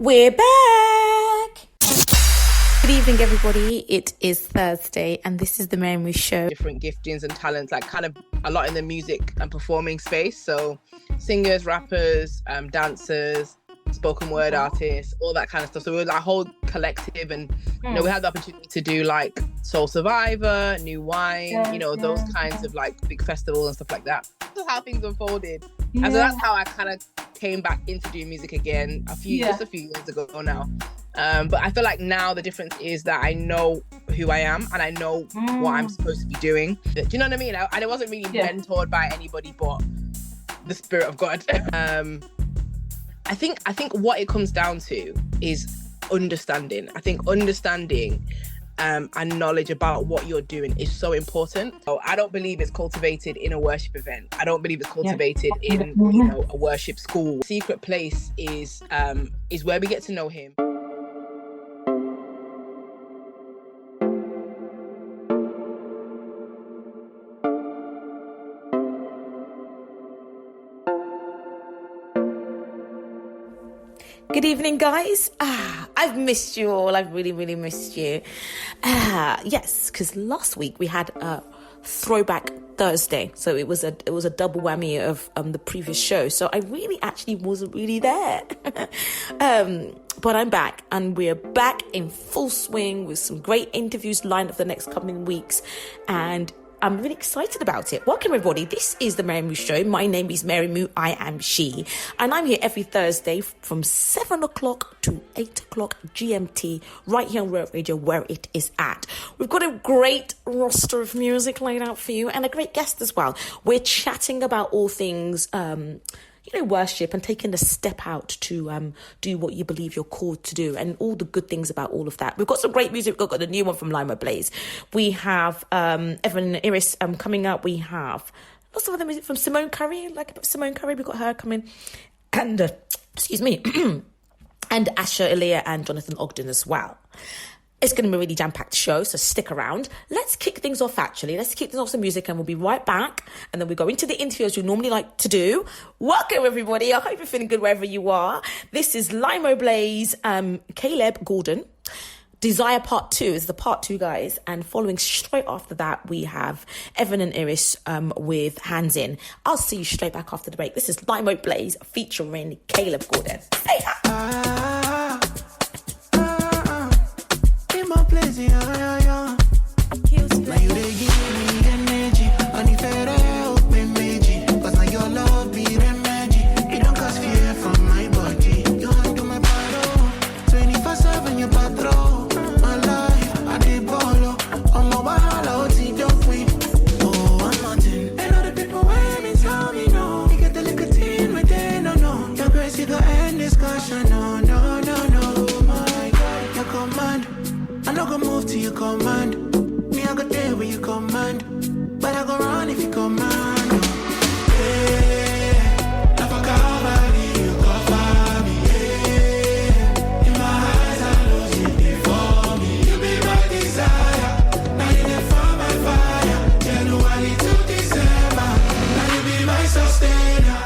We're back! Good evening, everybody. It is Thursday, and this is the Mary Moo Show. Different giftings and talents, like kind of a lot in the music and performing space. So singers, rappers, dancers, spoken word artists, all that kind of stuff. So we're a whole collective, and we had the opportunity to do like Soul Survivor, New Wine, those kinds of like big festivals and stuff like that. That's how things unfolded. And so that's how I kind of came back into doing music again just a few years ago now. But I feel like now the difference is that I know who I am and I know what I'm supposed to be doing. Do you know what I mean? And I wasn't really mentored by anybody but the Spirit of God. I think what it comes down to is understanding. I think understanding and knowledge about what you're doing is so important. So I don't believe it's cultivated in a worship event. I don't believe it's cultivated in a worship school. Secret place is where we get to know Him. Good evening, guys. I've missed you all. I've really, really missed you. Yes, because last week we had a Throwback Thursday, so it was a double whammy of the previous show. So I really actually wasn't really there. But I'm back, and we're back in full swing with some great interviews lined up for the next coming weeks, and I'm really excited about it. Welcome, everybody. This is the Mary Moo Show. My name is Mary Moo. I am she. And I'm here every Thursday from 7 o'clock to 8 o'clock GMT, right here on Ruach Radio, where it is at. We've got a great roster of music laid out for you and a great guest as well. We're chatting about all things worship and taking a step out to do what you believe you're called to do, and all the good things about all of that. We've got some great music. We've got the new one from Moo Blaze. We have Evan and Iris coming up. We have lots of other music from Simone Curry. We've got her coming, and excuse me, and Asher Elia and Jonathan Ogden as well. It's going to be a really jam-packed show, so stick around. Let's kick things off, actually. Let's kick things off with some music, and we'll be right back. And then we go into the interview as you normally like to do. Welcome, everybody. I hope you're feeling good wherever you are. This is Moo Blaze, Caleb Gordon. Desire Part 2 is the Part 2, guys. And following straight after that, we have Evan and Iris with Hands In. I'll see you straight back after the break. This is Moo Blaze featuring Caleb Gordon. Hey, Place, yeah. Now you they give me energy, and if it help me magic, cause now your love be the magic. It don't cause fear from my body. You want to my bottle, 24/7 your patrol. My life, I did bolo. On my wahala, see don't we? Oh, I'm nothing. And other people when me tell me no. You get the nicotine within, no. Your grace, you go end discussion, no. My God, your command. I'm not gonna move till you command. Me, I go there where you command. But I go run if you command. Yeah, I forgot you cover me. Yeah, in my eyes I lose you before me. You be my desire. Now you there for my fire. January to December. Now you be my sustainer.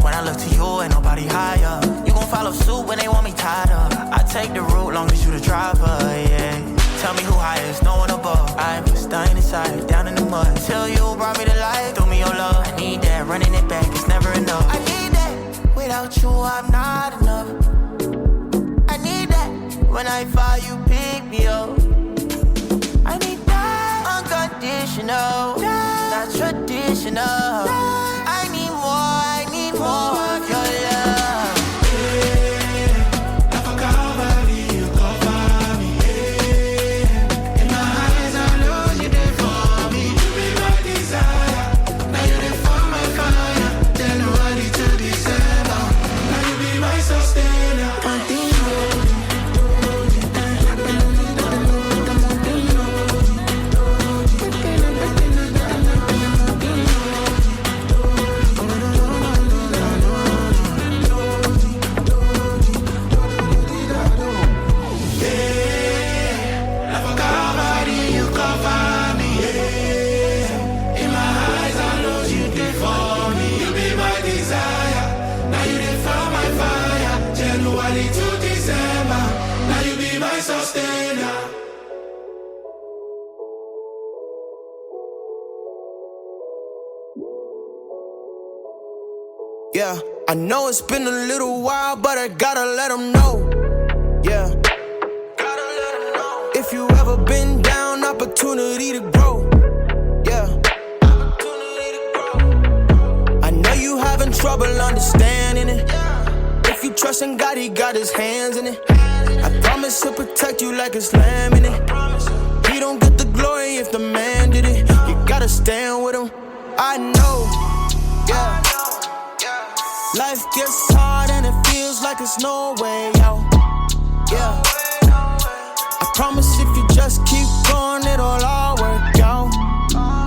When I look to you, ain't nobody higher. You gon' follow suit when they want me tied up. I take the route, long as you the driver, yeah. Tell me who highest, no one above. I was dying inside, down in the mud. Till you brought me to life, throw me your love. I need that, running it back, it's never enough. I need that, without you I'm not enough. I need that, when I fall you pick me up. I need that, unconditional, not traditional. I need more of your love. Yeah, I forgot you cover me. Yeah, in my eyes I lose you there for me. You be my desire. Now you there for my fire. January to December. Now you be my sustainer. Yeah, I know it's been a little while, but I gotta let them know. Yeah, gotta let them know. If you ever been down, opportunity to grow. Yeah, opportunity to grow. I know you having trouble understanding it. If you trust in God, He got His hands in it. I promise He'll protect you like it's lamb in it. He don't get the glory if the man did it. You gotta stand with Him. I know, yeah. Life gets hard and it feels like it's no way out. Yeah, I promise if you just keep going, it'll all work out.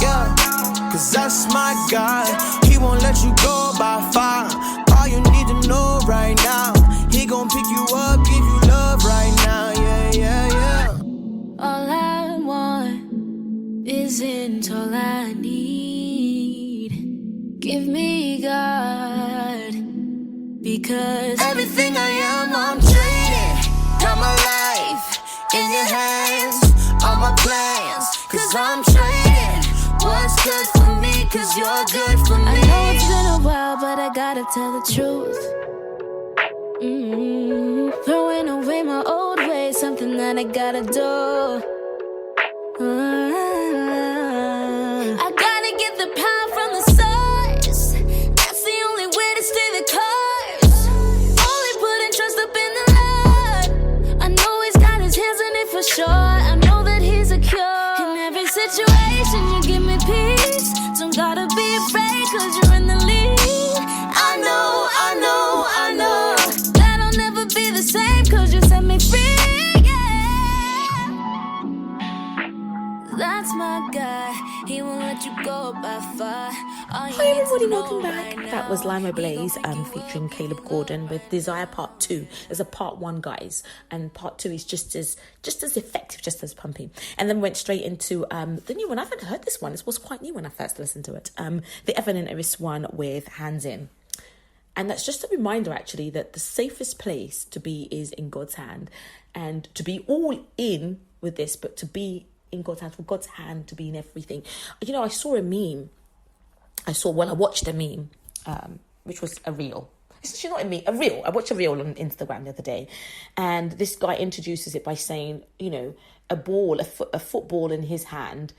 Yeah, cause that's my God. He won't let you go by fire. All you need to know right now, He gon' pick you up, give you love right now. Yeah, yeah, yeah. All I want isn't all I need. Give me God, because everything I am, I'm trading. Got my life in your hands, all my plans, cause I'm trading what's good for me, cause you're good for me. I know it's been a while, but I gotta tell the truth. Throwing away my old ways, something that I gotta do. I gotta get the power from the source. That's the only way to stay the course. Only putting trust up in the Lord. I know He's got His hands in it for sure. I know that He's a cure. In every situation you give me peace. Don't gotta be afraid cause you're in the lead. I know, I know, I know that I'll never be the same cause you set me free. That's my God. He won't let you go by far. Hi everybody, welcome back. That was Lima Blaze featuring Caleb Gordon with Desire Part 2. There's a Part 1, guys, and Part 2 is just as effective, just as pumping. And then went straight into the new one. I haven't heard this one. This was quite new when I first listened to it. The Evan and Iris one with Hands In. And that's just a reminder, actually, that the safest place to be is in God's hand. And to be all in with this, but to be in God's hand, for God's hand to be in everything. You know, I saw a meme. I watched a meme, which was a reel. It's actually not a meme, a reel. I watched a reel on Instagram the other day. And this guy introduces it by saying, you know, a football in his hand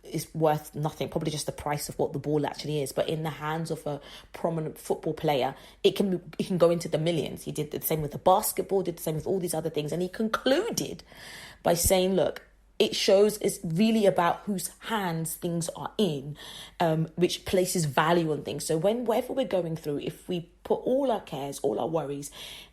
is worth nothing, probably just the price of what the ball actually is. But in the hands of a prominent football player, it can go into the millions. He did the same with the basketball, did the same with all these other things. And he concluded by saying, look, it shows it's really about whose hands things are in, which places value on things. So whenever we're going through, if we put all our cares, all our worries,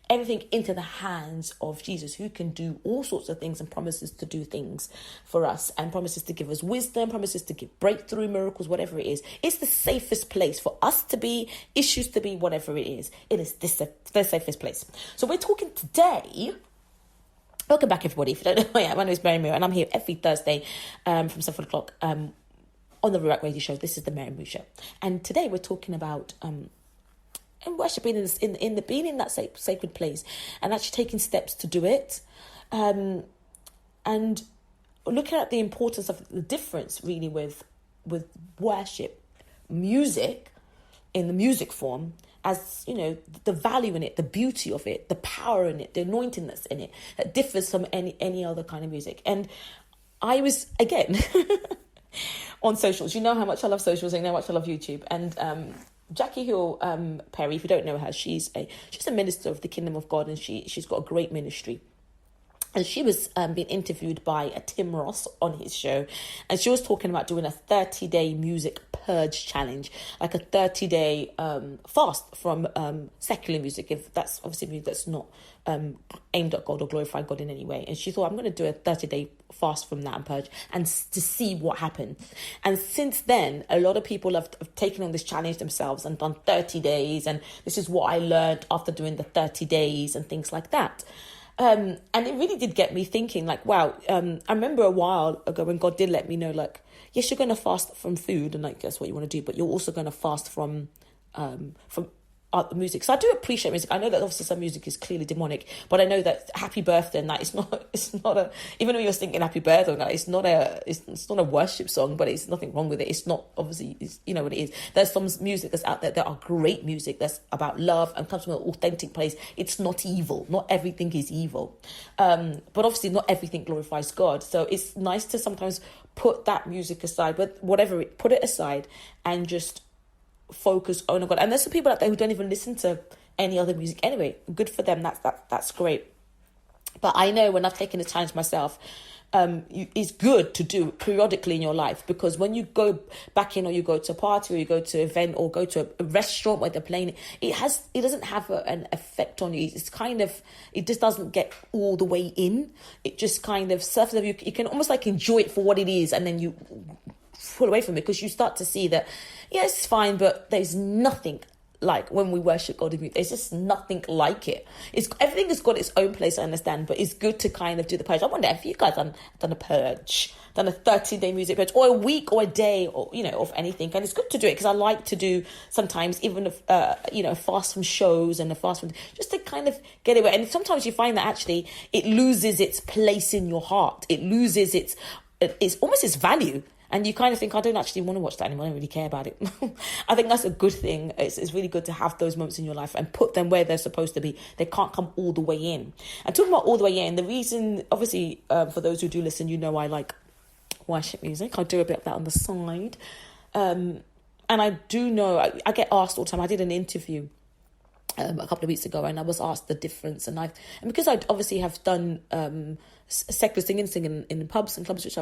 everything into the hands of Jesus, who can do all sorts of things and promises to do things for us and promises to give us wisdom, promises to give breakthrough, miracles, whatever it is, it's the safest place for us to be, issues to be, whatever it is. It is the safest place. So we're talking today. Welcome back, everybody. If you don't know, my name is Mary Moo, and I'm here every Thursday from 7 o'clock on the Ruach Radio Show. This is the Mary Moo Show, and today we're talking about and worship being being in that sacred place, and actually taking steps to do it, and looking at the importance of the difference really with worship, music, in the music form. As you know, the value in it, the beauty of it, the power in it, the anointing that's in it, that differs from any other kind of music. And I was, again, on socials. You know how much I love socials, you know how much I love YouTube. And Jackie Hill Perry, if you don't know her, she's a minister of the Kingdom of God, and she's got a great ministry. And she was being interviewed by Tim Ross on his show. And she was talking about doing a 30-day music purge challenge, like a 30-day fast from secular music, if that's obviously music that's not aimed at God or glorify God in any way. And she thought, I'm going to do a 30-day fast from that and purge and to see what happened. And since then, a lot of people have taken on this challenge themselves and done 30 days. And this is what I learned after doing the 30 days and things like that. And it really did get me thinking, like, wow, I remember a while ago when God did let me know, like, yes, you're going to fast from food and like that's what you want to do, but you're also going to fast from music. So I do appreciate music. I know that obviously some music is clearly demonic, but I know that happy birthday and that it's not a, even though you're singing happy birthday and that, it's not a worship song, but it's nothing wrong with it. It's not, obviously, you know what it is. There's some music that's out there that are great music that's about love and comes from an authentic place. It's not evil. Not everything is evil. But obviously not everything glorifies God. So it's nice to sometimes put that music aside, but put it aside and just focus on God. And there's some people out there who don't even listen to any other music anyway. Good for them. That's great. But I know when I've taken the challenge myself, it's good to do periodically in your life, because when you go back in, or you go to a party, or you go to an event, or go to a restaurant where they're playing it, doesn't have an effect on you. It's kind of, it just doesn't get all the way in. It just kind of surfaces. You can almost like enjoy it for what it is, and then you pull away from it, because you start to see that, yeah, it's fine, but there's nothing like when we worship God in music. There's just nothing like it. Everything has got its own place, I understand, but it's good to kind of do the purge. I wonder if you guys done a purge, done a 13-day music purge, or a week, or a day, or of anything. And it's good to do it, because I like to do sometimes even a fast from shows and a fast from, just to kind of get away. And sometimes you find that actually it loses its place in your heart. It loses it's almost its value. And you kind of think, I don't actually want to watch that anymore. I don't really care about it. I think that's a good thing. It's really good to have those moments in your life and put them where they're supposed to be. They can't come all the way in. And talking about all the way in, the reason, obviously, for those who do listen, I like worship music. I do a bit of that on the side. And I do know, I get asked all the time. I did an interview a couple of weeks ago, and I was asked the difference. And because I obviously have done secular singing in pubs and clubs, which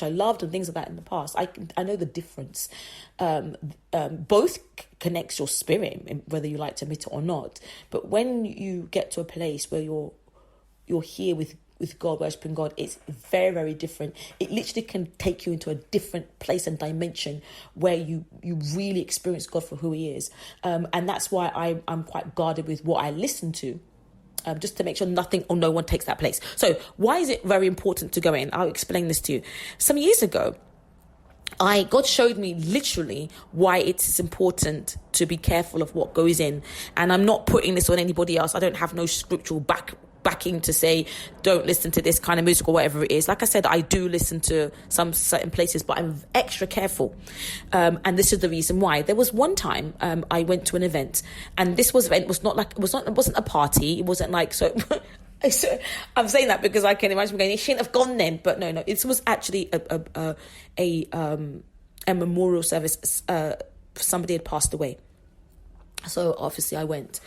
I loved, and things like that in the past, I know the difference. Both connects your spirit, whether you like to admit it or not. But when you get to a place where you're here with God, worshipping God, it's very, very different. It literally can take you into a different place and dimension where you really experience God for who he is. And that's why I'm quite guarded with what I listen to, just to make sure nothing or no one takes that place. So why is it very important to go in? I'll explain this to you. Some years ago, God showed me literally why it's important to be careful of what goes in. And I'm not putting this on anybody else. I don't have no scriptural backing to say don't listen to this kind of music or whatever it is. Like I said, I do listen to some certain places, but I'm extra careful. And this is the reason why. There was one time I went to an event, and this event was it wasn't a party. It wasn't like so. So I'm saying that because I can imagine going, it shouldn't have gone then, but no, it was actually a memorial service. Somebody had passed away, so obviously I went.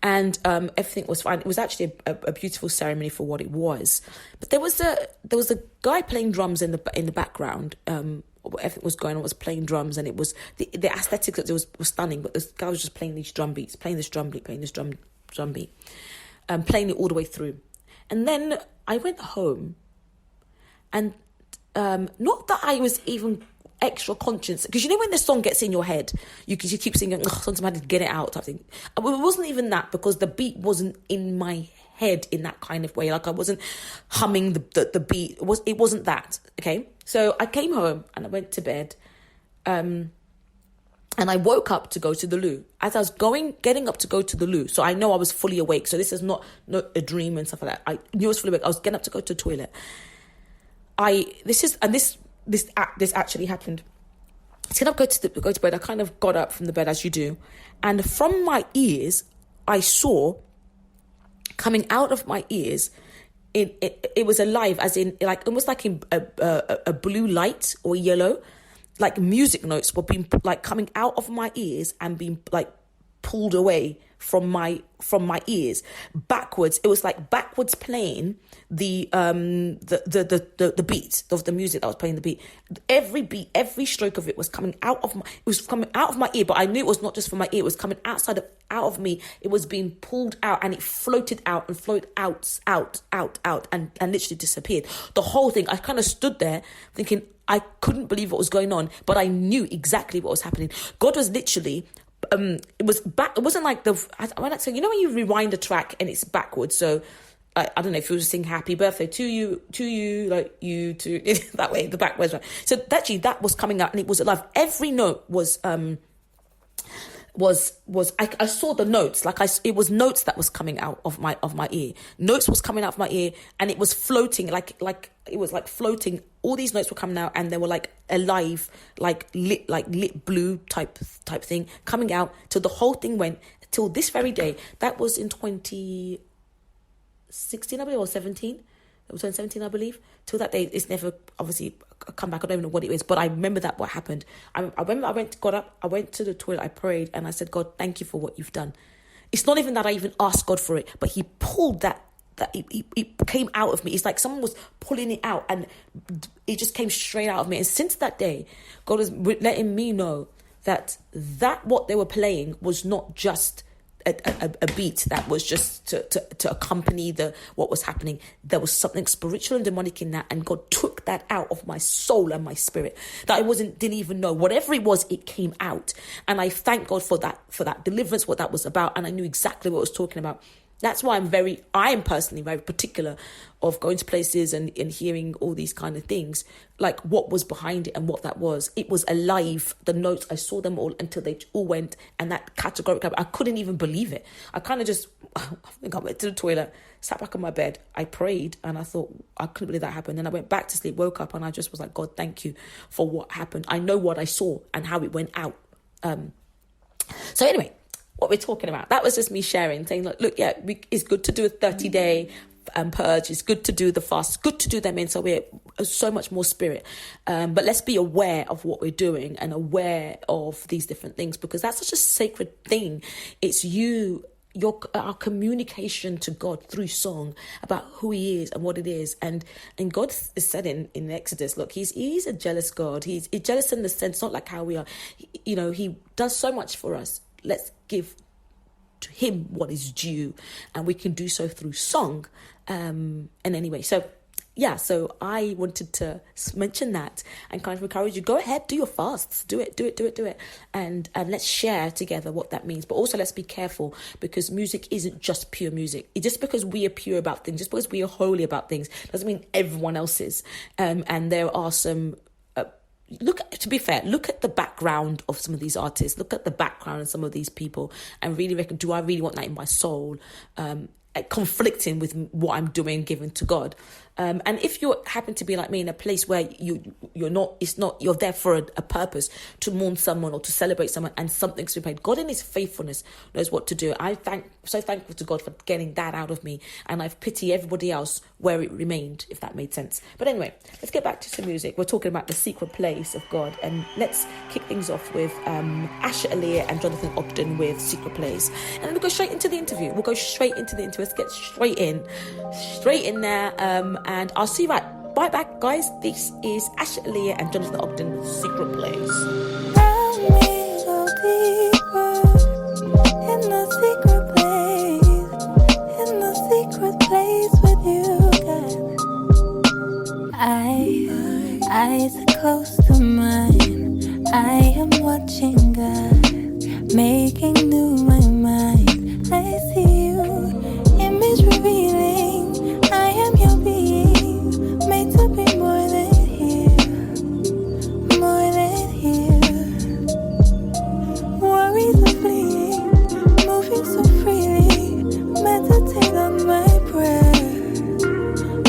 And everything was fine. It was actually a beautiful ceremony for what it was. But there was a guy playing drums in the background. Everything was going on was playing drums, and it was the aesthetics that was stunning. But this guy was just playing these drum beats, playing this drum beat, playing this drum beat, playing it all the way through. And then I went home, and not that I was even extra conscious, because when the song gets in your head, you keep singing, sometimes I had to get it out type thing. It wasn't even that, because the beat wasn't in my head in that kind of way. Like I wasn't humming the beat. It wasn't that. Okay, so I came home and I went to bed, and I woke up to go to the loo. As I was getting up to go to the loo, so I know I was fully awake. So this is not a dream and stuff like that. I knew I was fully awake. I was getting up to go to the toilet. This actually happened. I said, I'll go to bed. I kind of got up from the bed, as you do. And from my ears, I saw coming out of my ears, it was alive, as in like almost like in a blue light or yellow, like music notes were being like coming out of my ears and being like pulled away from my ears backwards. It was like backwards playing the beat of the music that was playing the beat. Every stroke of it was coming out of my ear, but I knew it was not just from my ear. It was coming out of me. It was being pulled out, and it floated out and flowed out and literally disappeared. The whole thing, I kind of stood there thinking, I couldn't believe what was going on, but I knew exactly what was happening. God was literally it was back. It wasn't like when you rewind a track and it's backwards. So I don't know if you were to sing "Happy Birthday" to you, like you to that way, the backwards. Right? So actually, that was coming out and it was alive. Every note was I saw the notes, it was notes that was coming out of my ear. Notes was coming out of my ear, and it was floating like it was like floating. All these notes were coming out, and they were like alive, like lit blue type thing coming out till the whole thing went till this very day. That was in 2016, I believe, or 17. It was 2017, I believe. Till that day, it's never obviously come back. I don't even know what it is, but I remember that what happened. I remember I got up, I went to the toilet, I prayed, and I said, God, thank you for what you've done. It's not even that I even asked God for it, but he pulled that it came out of me. It's like someone was pulling it out, and it just came straight out of me. And since that day, God is letting me know that what they were playing was not just a beat that was just to accompany what was happening. There was something spiritual and demonic in that, and God took that out of my soul and my spirit that I didn't even know. Whatever it was, it came out, and I thank God for that deliverance, what that was about, and I knew exactly what I was talking about. That's why I am personally very particular of going to places and hearing all these kind of things, like what was behind it and what that was. It was alive. The notes, I saw them all until they all went, and that categorical, I couldn't even believe it. I kind of I think I went to the toilet, sat back on my bed, I prayed, and I thought, I couldn't believe that happened. Then I went back to sleep, woke up, and I just was like, God, thank you for what happened. I know what I saw and how it went out. So anyway, what we're talking about, that was just me sharing, saying, look, yeah, it's good to do a 30-day purge. It's good to do the fast. It's good to do them in, so we're so much more spirit. But let's be aware of what we're doing and aware of these different things, because that's such a sacred thing. It's our communication to God through song about who he is and what it is. And God is said in Exodus, look, he's a jealous God. He's jealous in the sense, not like how we are. He does so much for us. Let's give to him what is due, and we can do so through song. And anyway, so I wanted to mention that and kind of encourage you, go ahead, do your fasts, do it, and let's share together what that means. But also let's be careful, because music isn't just pure music. Just because we are pure about things, just because we are holy about things, doesn't mean everyone else is. And there are some. To be fair, look at the background of some of these artists. Look at the background of some of these people, and really reckon, do I really want that in my soul? Conflicting with what I'm doing, given to God. And if you happen to be like me in a place where you're there for a purpose, to mourn someone or to celebrate someone, and something's been paid, God in his faithfulness knows what to do. So thankful to God for getting that out of me, and I pity everybody else where it remained, if that made sense. But anyway, let's get back to some music. We're talking about the secret place of God, and let's kick things off with Asher Aaliyah and Jonathan Ogden with Secret Place, and then we'll go straight into the interview. Let's get straight in there. And I'll see you right back, guys. This is Asher Aaliyah and Jonathan Ogden with Secret Place. Go deeper in the secret place with you, God. Eyes are close to mine. I am watching God, making new my mind. I see you, image revealing. I am your being, made to be more than here, more than here. Worries are fleeting, moving so freely. Meditate on my prayer,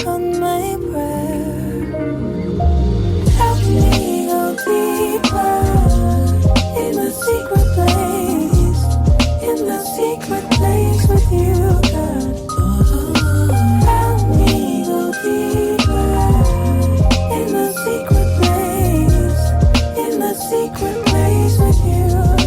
on my prayer. Help me go deeper in the secret place with you, God. Help me go deeper in the secret place with you, God.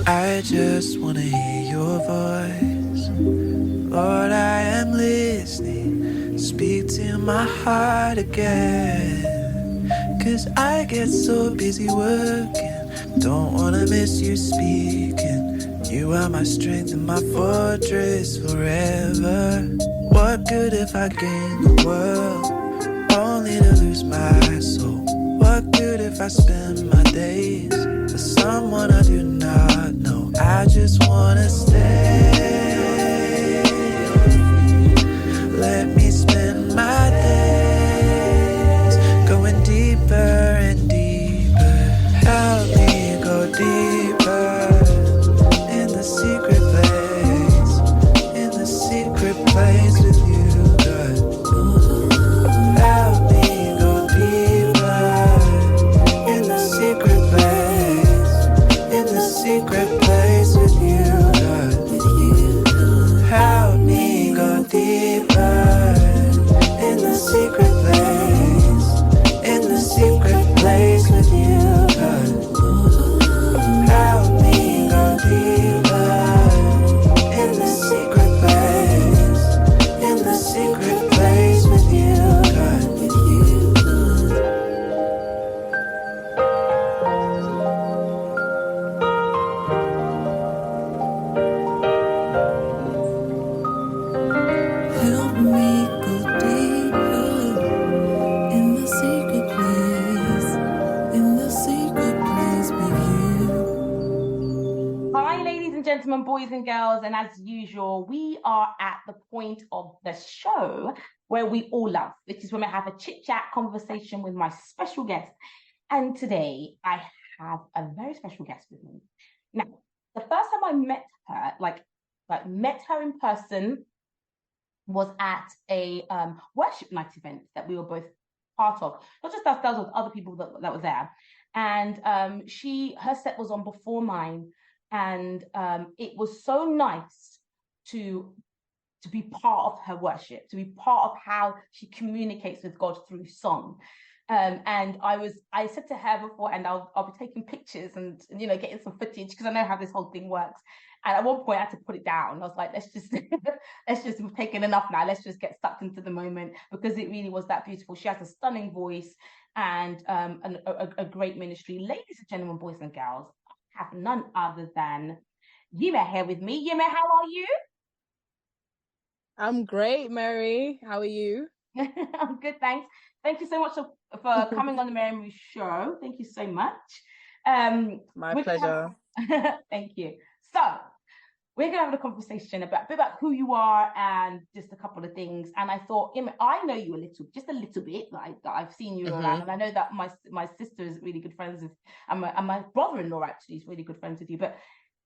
I just wanna hear your voice, Lord, I am listening. Speak to my heart again, 'cause I get so busy working, don't wanna miss you speaking. You are my strength and my fortress forever. What good if I gain the world, only to lose my soul? What good if I spend my days with someone I do not know? I just wanna stay. Let me spend my days going deeper and deeper. Help me go deeper and gentlemen, boys and girls, and as usual, we are at the point of the show where we all love, which is when I have a chit-chat conversation with my special guest. And today I have a very special guest with me. Now, the first time I met her, like met her in person, was at a worship night event that we were both part of. Not just ourselves, with other people that were there. And her set was on before mine. And it was so nice to be part of her worship, to be part of how she communicates with God through song. And I said to her before, and I'll be taking pictures and getting some footage because I know how this whole thing works. And at one point I had to put it down. I was like, let's just we've taken enough now. Let's just get sucked into the moment, because it really was that beautiful. She has a stunning voice and a great ministry. Ladies and gentlemen, boys and girls, I have none other than Yime here with me. Yime, how are you? I'm great, Mary. How are you? I'm good, thanks. Thank you so much for coming on the Mary Moo Show. Thank you so much. My pleasure. Thank you. So we're going to have a conversation about a bit about who you are and just a couple of things. And I thought, I know you just a little bit, like I've seen you around, and I know that my sister is really good friends with, and my brother-in-law actually is really good friends with you. But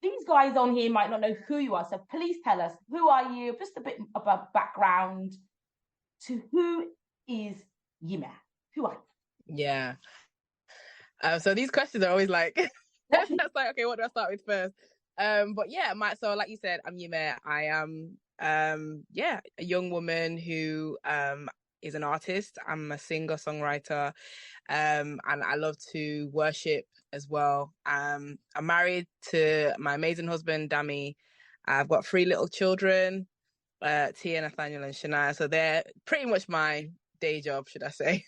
these guys on here might not know who you are, so please tell us, who are you? Just a bit about background to who is Yime. Who are you? Yeah. So these questions are always like, it's like, okay, what do I start with first? But yeah, so like you said, I'm Yime. I am a young woman who is an artist. I'm a singer songwriter, and I love to worship as well. I'm married to my amazing husband Dami. I've got 3 little children, Tia, Nathaniel, and Shania. So they're pretty much my day job, should I say?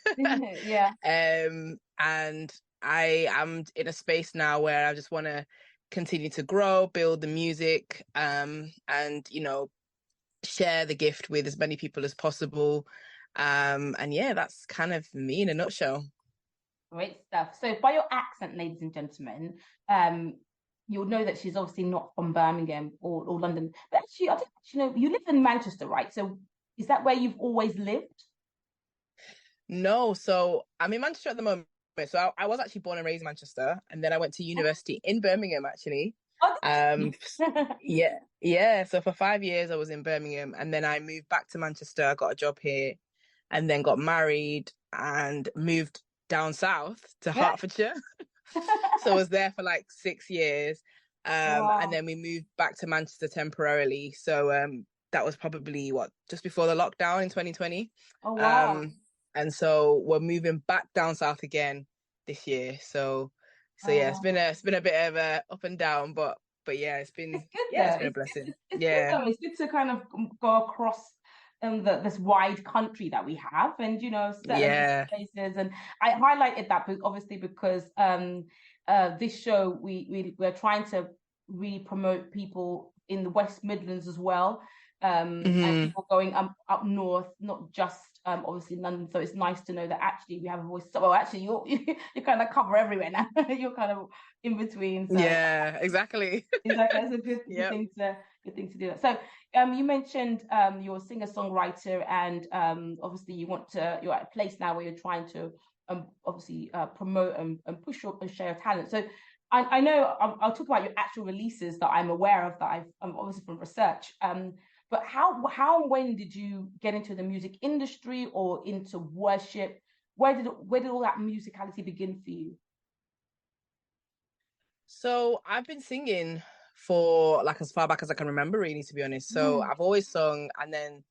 Yeah. And I am in a space now where I just want to continue to grow, build the music, and share the gift with as many people as possible. And yeah, that's kind of me in a nutshell. Great stuff. So by your accent, ladies and gentlemen, you'll know that she's obviously not from Birmingham or London. But actually, I think you live in Manchester, right? So is that where you've always lived? No, so I'm in Manchester at the moment. So I was actually born and raised in Manchester, and then I went to university in Birmingham, actually. Yeah. So for 5 years I was in Birmingham, and then I moved back to Manchester. I got a job here, and then got married and moved down south to Hertfordshire. So I was there for like 6 years, and then we moved back to Manchester temporarily. So that was probably just before the lockdown in 2020. Oh wow. And so we're moving back down south again this year. So yeah, it's been a bit of a up and down, but yeah, it's been it's been a blessing. It's good, it's good to kind of go across this wide country that we have, and certain places. And I highlighted that obviously because this show we're trying to really promote people in the West Midlands as well, and people going up north, not just obviously London. So it's nice to know that actually we have a voice. So well, actually you kind of cover everywhere now. You're kind of in between. So. Yeah, exactly. Exactly, that's a good thing to do that. So you mentioned you're a singer-songwriter, and obviously you're at a place now where you're trying to obviously promote and push and share your talent. So I know I'll talk about your actual releases that I'm aware of, that I'm obviously from research. But how and when did you get into the music industry or into worship? Where did all that musicality begin for you? So I've been singing for like as far back as I can remember, really, to be honest. So I've always sung, and then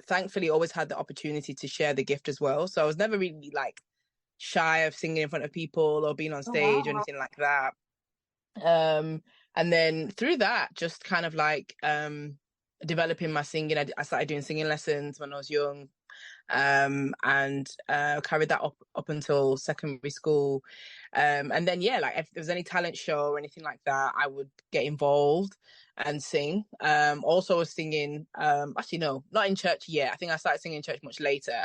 thankfully always had the opportunity to share the gift as well. So I was never really like shy of singing in front of people or being on stage or anything like that. And then through that, just kind of like developing my singing. I started doing singing lessons when I was young, and carried that up until secondary school. And then like if there was any talent show or anything like that, I would get involved and sing. Also was singing, actually no, not in church yet. I think I started singing in church much later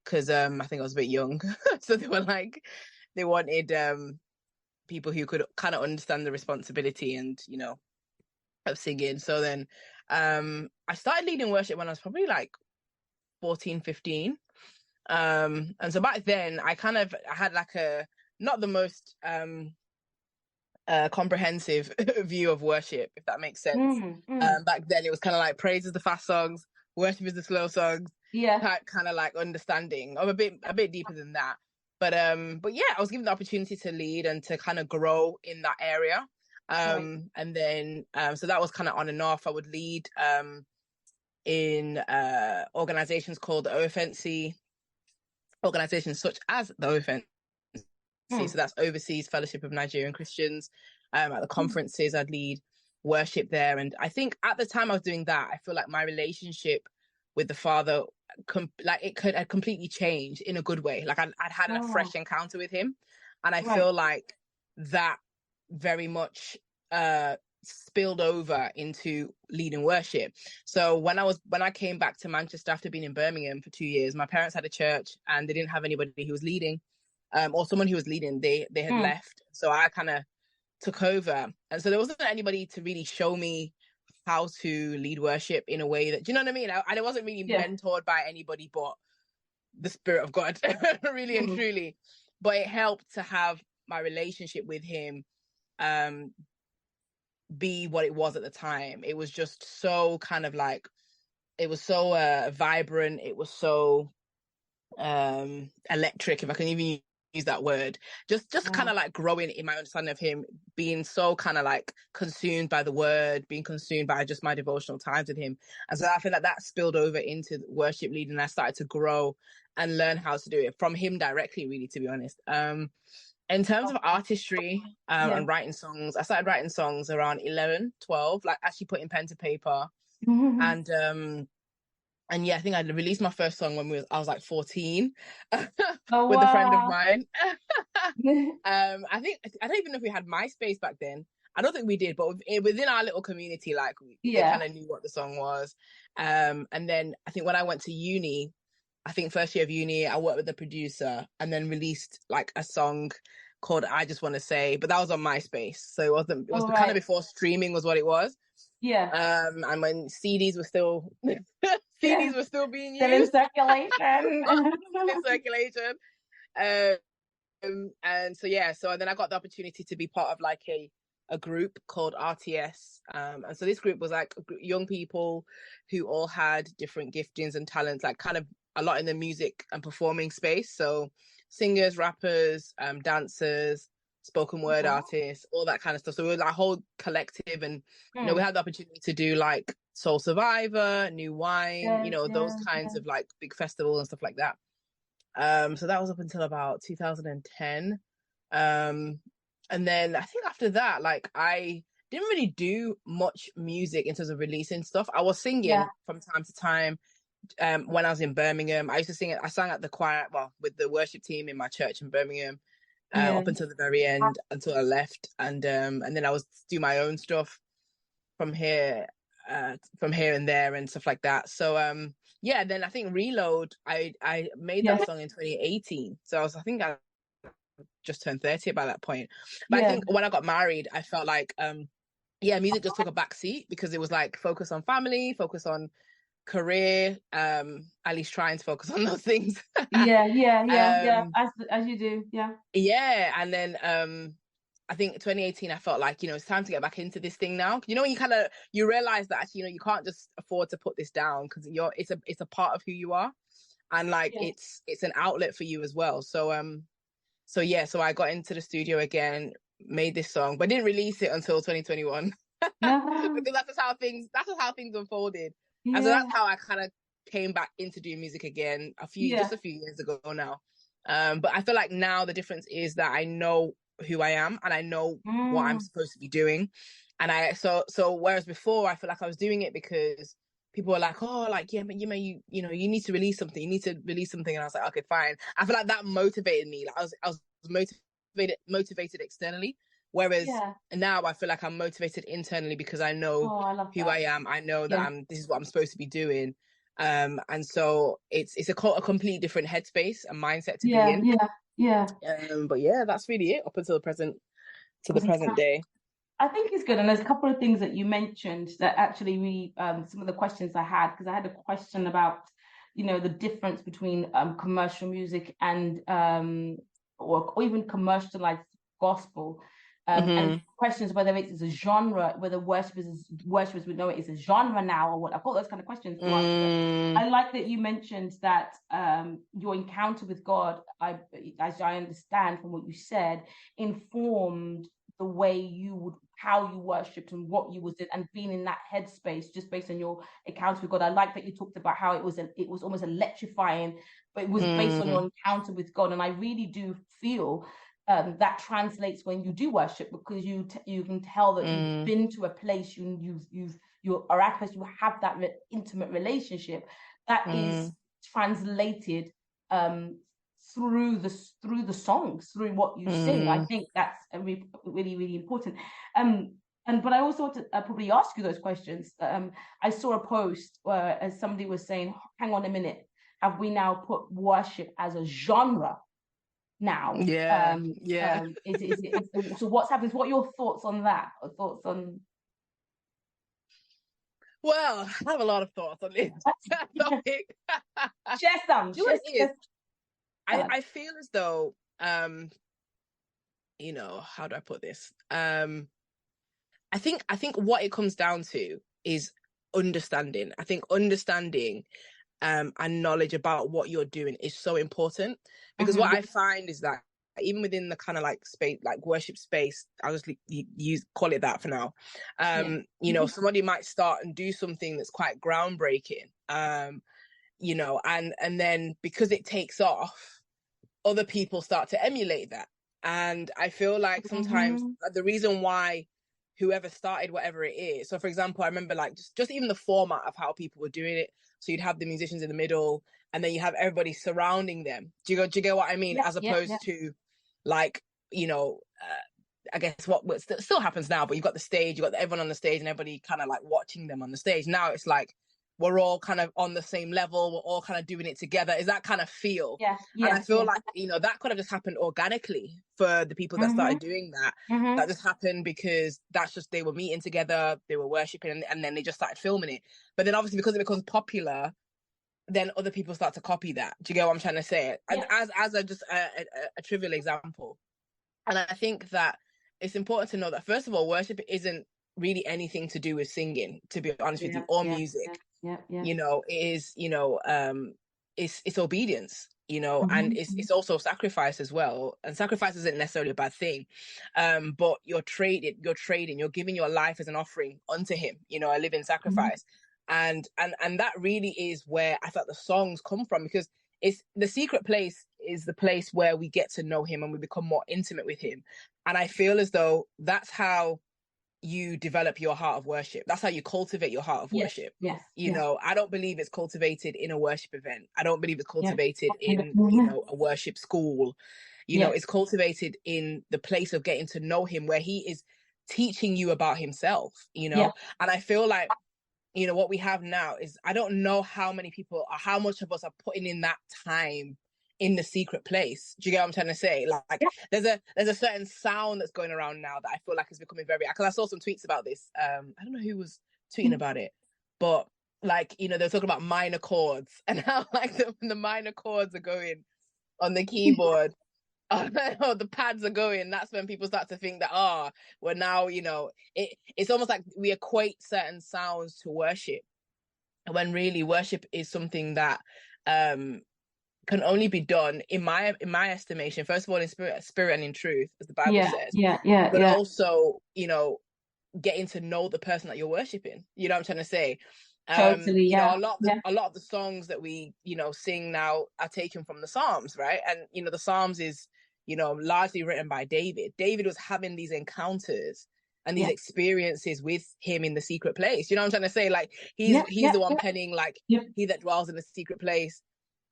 because I think I was a bit young. So they wanted people who could kind of understand the responsibility and, you know, of singing. So then I started leading worship when I was probably like 14, 15. And so back then I had like not the most comprehensive view of worship, if that makes sense. Back then it was kind of like praise is the fast songs, worship is the slow songs. Yeah. Kind of like understanding of a bit deeper than that. But yeah, I was given the opportunity to lead and to kind of grow in that area. And then so that was kind of on and off. I would lead in organizations called the OFNC, organizations such as the OFNC. So that's Overseas Fellowship of Nigerian Christians. At the conferences, I'd lead worship there. And I think at the time I was doing that, I feel like my relationship with the Father, had completely changed in a good way. Like I'd had a fresh encounter with him. And I feel like that very much spilled over into leading worship. So when I came back to Manchester after being in Birmingham for 2 years, my parents had a church and they didn't have anybody who was leading, or someone who was leading. They had left. So I kind of took over. And so there wasn't anybody to really show me how to lead worship in a way that, do you know what I mean? I wasn't really mentored by anybody but the Spirit of God, really and truly. But it helped to have my relationship with him be what it was at the time. It was just so kind of like, it was so vibrant. It was so electric, if I can even use that word. Just kind of like growing in my understanding of him, being so kind of like consumed by the word, being consumed by just my devotional times with him. And so I feel like that spilled over into worship leading. I started to grow and learn how to do it from him directly, really, to be honest. In terms of artistry and writing songs, I started writing songs around 11, 12, like actually putting pen to paper. And yeah, I think I released my first song when I was like 14 with a friend of mine. I don't even know if we had MySpace back then. I don't think we did, but within our little community, like they kind of knew what the song was. And then I think when I went to uni, I think first year of uni, I worked with the producer and then released like a song called I Just Want to Say, but that was on MySpace. So it was kind of before streaming was what it was. Yeah. And when CDs were still being used. Still in circulation. And so then I got the opportunity to be part of like a group called RTS. And so this group was like young people who all had different giftings and talents, like kind of a lot in the music and performing space. So singers, rappers, dancers, spoken word artists, all that kind of stuff. So we were like a whole collective, and you know, we had the opportunity to do like Soul Survivor, New Wine, those kinds of like big festivals and stuff like that. So that was up until about 2010. And then I think after that, like I didn't really do much music in terms of releasing stuff. I was singing from time to time. When I was in Birmingham, I used to sing. I sang at the choir, with the worship team in my church in Birmingham, up until the very end, until I left, and then I was do my own stuff from here and there and stuff like that. So then I think Reload, I made that song in 2018. So I think I just turned 30 by that point. But I think when I got married, I felt like music just took a back seat because it was like focus on family, focus on career, at least trying to focus on those things. As you do. And then I think 2018 I felt like, it's time to get back into this thing now. When you realize that actually, you can't just afford to put this down because it's a part of who you are, and like it's an outlet for you as well. So I got into the studio again, made this song, but didn't release it until 2021 because that's just how things unfolded. And so that's how I kind of came back into doing music again just a few years ago now. But I feel like now the difference is that I know who I am and I know what I'm supposed to be doing. And so whereas before I feel like I was doing it because people were like, oh, like, yeah, but you need to release something. You need to release something. And I was like, okay, fine. I feel like that motivated me. Like I was motivated externally. Whereas now I feel like I'm motivated internally because I know who I am. I know that this is what I'm supposed to be doing. And so it's a completely different headspace and mindset to be in. But yeah, that's really it up until the present. to the present day. I think it's good. And there's a couple of things that you mentioned that actually some of the questions I had, because I had a question about, the difference between commercial music and or even commercialized gospel. And questions whether it's a genre, whether worshippers would know it is a genre now or what. I've got those kind of questions to ask. I like that you mentioned that your encounter with God, as I understand from what you said, informed the way how you worshipped and what you was in, and being in that headspace just based on your encounter with God. I like that you talked about how it was almost electrifying, but it was based on your encounter with God. And I really do feel that translates when you do worship, because you can tell that you've been to a place, you are at a place, you have that intimate relationship that is translated through the songs, through what you sing. I think that's really, really important. But I also want to probably ask you those questions. I saw a post where as somebody was saying, hang on a minute, have we now put worship as a genre now? So what's happened? What are your thoughts on that? Or thoughts on? Well, I have a lot of thoughts on this topic. Share some. I feel as though, how do I put this? I think what it comes down to is understanding. I think understanding and knowledge about what you're doing is so important, because what I find is that even within the kind of like space, like worship space, I'll just call it that for now. Somebody might start and do something that's quite groundbreaking, and then because it takes off, other people start to emulate that. And I feel like sometimes the reason why whoever started whatever it is, so for example, I remember like just even the format of how people were doing it. So you'd have the musicians in the middle, and then you have everybody surrounding them. Do you get what I mean? As opposed to like, I guess what still happens now, but you've got the stage, you've got everyone on the stage and everybody kind of like watching them on the stage. Now it's like, we're all kind of on the same level. We're all kind of doing it together. Is that kind of feel? And I feel like, that could have just happened organically for the people that started doing that. That just happened because they were meeting together, they were worshiping, and then they just started filming it. But then obviously because it becomes popular, then other people start to copy that. Do you get what I'm trying to say? And as a trivial example. And I think that it's important to know that, first of all, worship isn't really anything to do with singing, to be honest with you, or music. It is, it's obedience, and it's also sacrifice as well. And sacrifice isn't necessarily a bad thing, but you're giving your life as an offering unto him, a living sacrifice. And that really is where I thought the songs come from, because it's the secret place is the place where we get to know him and we become more intimate with him. And I feel as though that's how you develop your heart of worship. That's how you cultivate your heart of worship. I don't believe it's cultivated in a worship event. I don't believe it's cultivated in, a worship school. It's cultivated in the place of getting to know him, where he is teaching you about himself, and I feel like, what we have now is, I don't know how many people or how much of us are putting in that time in the secret place. Do you get what I'm trying to say? Like there's a certain sound that's going around now that I feel like is becoming very, because I saw some tweets about this. I don't know who was tweeting about it, but like, they were talking about minor chords and how like the minor chords are going on the keyboard. The pads are going. That's when people start to think that, we're now, it's almost like we equate certain sounds to worship, when really worship is something that can only be done, in my estimation, first of all, in spirit and in truth, as the Bible says. But also, getting to know the person that you're worshiping. You know what I'm trying to say? Totally. A lot of the songs that we sing now are taken from the Psalms, right? And the Psalms is largely written by David. David was having these encounters and these experiences with him in the secret place. You know what I'm trying to say? Like he's the one penning, like, he that dwells in the secret place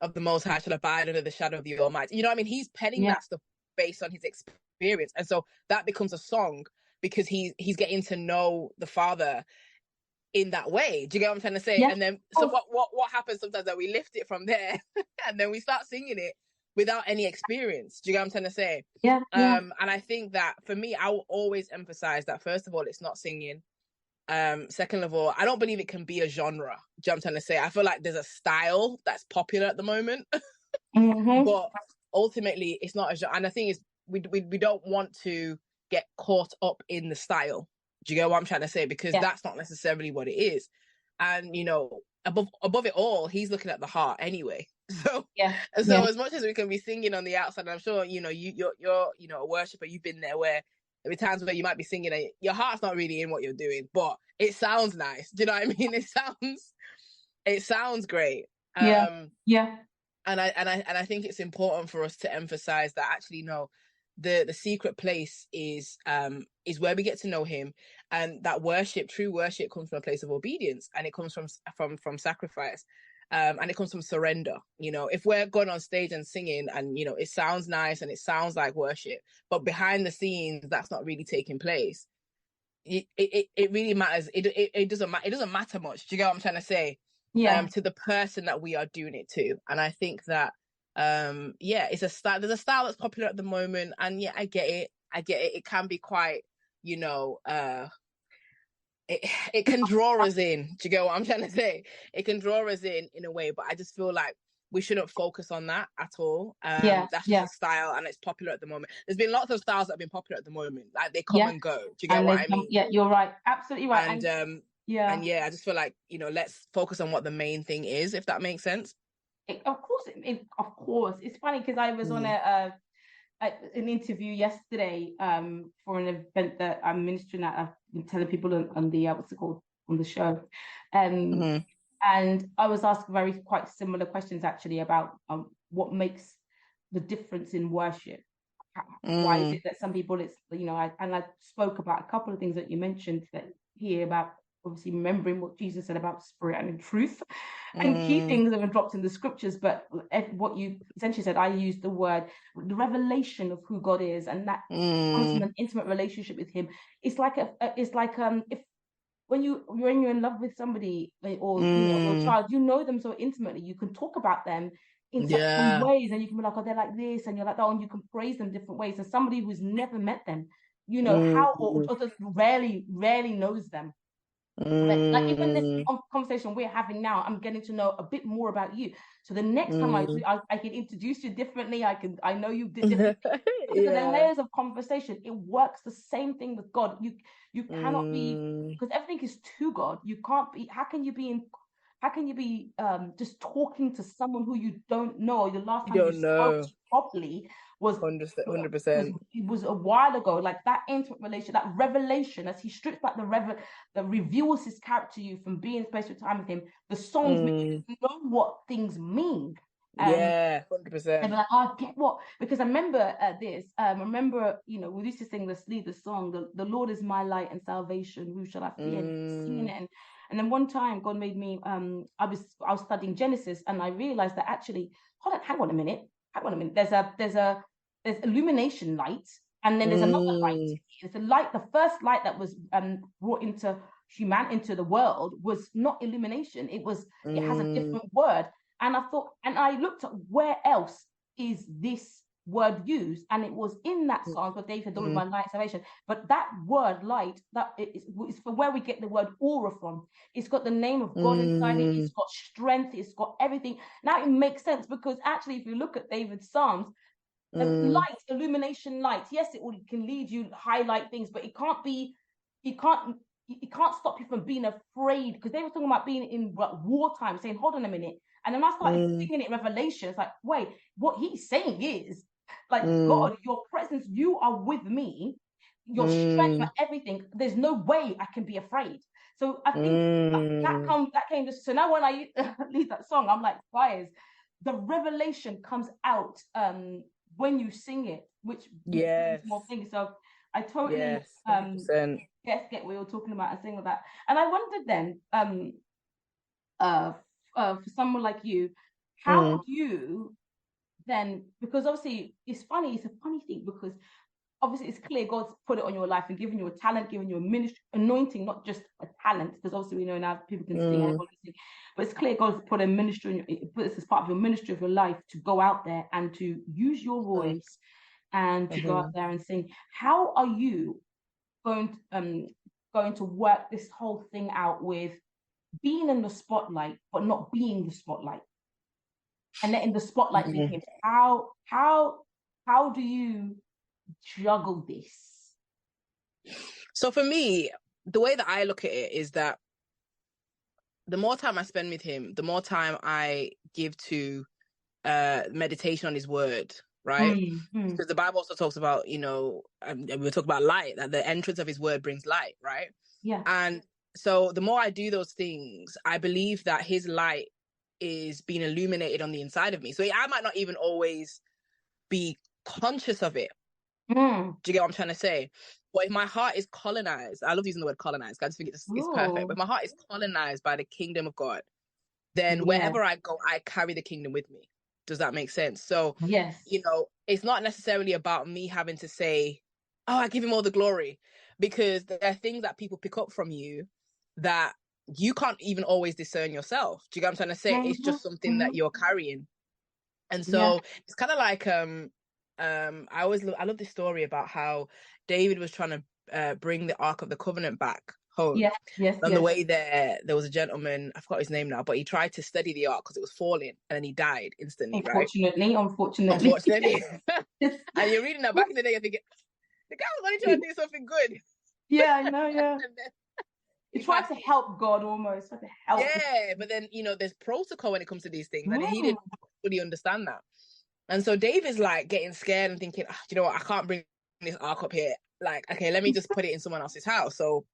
of the Most High shall abide under the shadow of the Almighty. You know what I mean? He's penning that stuff based on his experience, and so that becomes a song because he's getting to know the Father in that way. Do you get what I'm trying to say? And then so what happens sometimes that we lift it from there and then we start singing it without any experience. Do you get what I'm trying to say? Yeah. And I think that for me, I will always emphasize that, first of all, it's not singing. Second of all, I don't believe it can be a genre. Do you know what I'm trying to say? I feel like there's a style that's popular at the moment, but ultimately it's not a genre. And the thing is, we don't want to get caught up in the style. Do you get what I'm trying to say? Because that's not necessarily what it is. And, you know, above it all, he's looking at the heart anyway. So as much as we can be singing on the outside, I'm sure, you know, you're you know, a worshiper, you've been there where there'll be times where you might be singing and your heart's not really in what you're doing, but it sounds nice. Do you know what I mean? It sounds great. And I think it's important for us to emphasize that actually, no, the secret place is where we get to know him, and that true worship comes from a place of obedience, and it comes from sacrifice. And it comes from surrender. You know, if we're going on stage and singing and, you know, it sounds nice and it sounds like worship, but behind the scenes, that's not really taking place. It really matters. It doesn't matter much. Do you get what I'm trying to say? To the person that we are doing it to. And I think that, it's a style. There's a style that's popular at the moment. And I get it. It can be quite, you know, it can draw us in. Do you get what I'm trying to say? It can draw us in a way, but I just feel like we shouldn't focus on that at all. That's just a style, and it's popular at the moment. There's been lots of styles that have been popular at the moment. Like, they come and go. Do you get what I mean? Yeah, you're right. Absolutely right. And I just feel like, you know, let's focus on what the main thing is, if that makes sense. Of course. It's funny because I was on an interview yesterday for an event that I'm ministering at. I've been telling people on the what's it called, on the show, and I was asked quite similar questions actually about what makes the difference in worship. Why is it that some people, it's, you know, I spoke about a couple of things that you mentioned here about obviously remembering what Jesus said about spirit and truth, and key things that were dropped in the scriptures. But what you essentially said, I used the the revelation of who God is, and that comes from an intimate relationship with him. It's like if when you're in love with somebody, or you know, or a child, you know them so intimately, you can talk about them in certain ways, and you can be like, oh, they're like this, and you're like, oh, and you can praise them different ways. And somebody who's never met them, you know, how or just rarely knows them. Like even this conversation we're having now, I'm getting to know a bit more about you. So the next time I can introduce you differently. I know you did differently. Because the layers of conversation, it works the same thing with God. You cannot be, because everything is to God. You can't be. How can you be just talking to someone who you don't know? The last time you spoke properly was 100%. It was a while ago. Like that intimate relation, that revelation, as he strips back that reveals his character to you from being spent with time with him. The songs make you know what things mean. 100%. And like, oh, I get what, because I remember you know, we used to sing the song, the Lord is my light and salvation, who shall I fear? Singing it, and then one time God made me, I was studying Genesis, and I realized that actually, hang on a minute. There's illumination light, and then there's another light. It's a light. The first light that was brought into the world was not illumination. It has a different word. And I thought, and I looked at where else is this word used, and it was in that song for David, "Lord, my light, salvation." But that word light, that is for where we get the word aura from. It's got the name of God inside it. It's got strength. It's got everything. Now it makes sense, because actually, if you look at David's Psalms, light, illumination, light. Yes, it can lead you highlight things, but it can't stop you from being afraid, because they were talking about being in wartime, saying, hold on a minute. And then I started singing it, Revelation. It's like, wait, what he's saying is, like, God, your presence, you are with me, your strength for everything. There's no way I can be afraid. So I think that came. So now when I lead that song, I'm like, guys, the revelation comes out when you sing it, which is more things. So I totally get what we were talking about and saying that. And I wondered then, for someone like you, how do you then, because obviously it's a funny thing, because obviously it's clear God's put it on your life and given you a talent, given you a ministry, anointing, not just a talent, because obviously we know now people can sing, everyone can sing, but it's clear God's put a ministry, put this as part of your ministry of your life to go out there and to use your voice and to go out there and sing. How are you going to work this whole thing out with being in the spotlight but not being the spotlight, and letting the spotlight be him? How do you juggle this? So for me, the way that I look at it is that the more time I spend with him, the more time I give to meditation on his word, right? Because the Bible also talks about, you know, we talk about light, that the entrance of his word brings light, right? Yeah. And so the more I do those things, I believe that his light is being illuminated on the inside of me. So I might not even always be conscious of it. Do you get what I'm trying to say? But if my heart is colonized, I love using the word colonized, I just think it's perfect. But if my heart is colonized by the kingdom of God, then wherever I go, I carry the kingdom with me. Does that make sense? So, yes, you know, it's not necessarily about me having to say, oh, I give him all the glory, because there are things that people pick up from you that you can't even always discern yourself. Do you get what I'm trying to say? It's just something that you're carrying. And so it's kind of like, I love this story about how David was trying to bring the Ark of the Covenant back home. On the way there was a gentleman, I forgot his name now, but he tried to steady the Ark because it was falling, and then he died instantly. Unfortunately. And you're reading that back in the day, you're thinking, the guy was only trying to do something good. Yeah, I know. Yeah. He tried to help God almost. Tried to help. Yeah, but then, you know, there's protocol when it comes to these things, and he didn't fully understand that. And so David's like getting scared and thinking, do you know what? I can't bring this Ark up here. Like, okay, let me just put it in someone else's house. So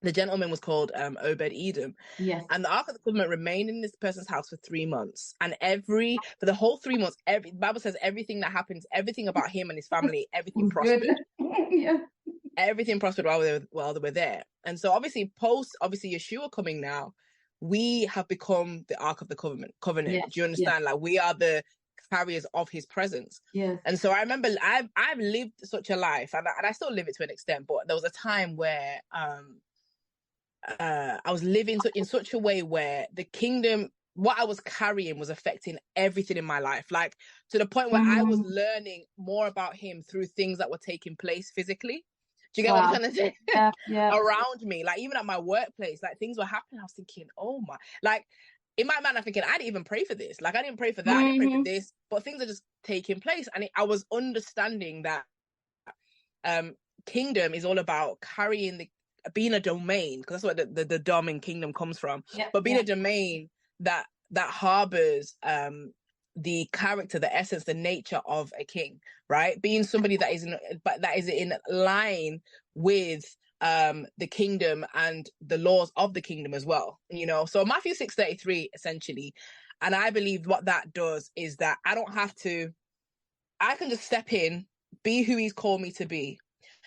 the gentleman was called Obed-Edom. Yes. And the Ark of the Covenant remained in this person's house for 3 months. And for the whole 3 months, the Bible says everything that happens, everything about him and his family, everything prospered. Yeah. Everything prospered while they were there. And so obviously Yeshua coming now, we have become the Ark of the Covenant. Yes. Do you understand? Like, we are the carriers of his presence. Yes. And so I remember I've lived such a life, and I still live it to an extent, but there was a time where I was living in such a way where the kingdom, what I was carrying, was affecting everything in my life, like to the point where I was learning more about him through things that were taking place physically. Do you get what I'm trying to say? Yeah. Around me, like even at my workplace, like things were happening. I was thinking, oh my, like in my mind, I'm thinking, I didn't even pray for this. Like, I didn't pray for that. I didn't pray for this, but things are just taking place. And I was understanding that kingdom is all about being a domain, because that's what the dom in kingdom comes from. But being a domain that harbors the character, the essence, the nature of a king, right? Being somebody that is in line with the kingdom and the laws of the kingdom as well, you know. So Matthew 6:33 essentially, and I believe what that does is that I can just step in, be who he's called me to be,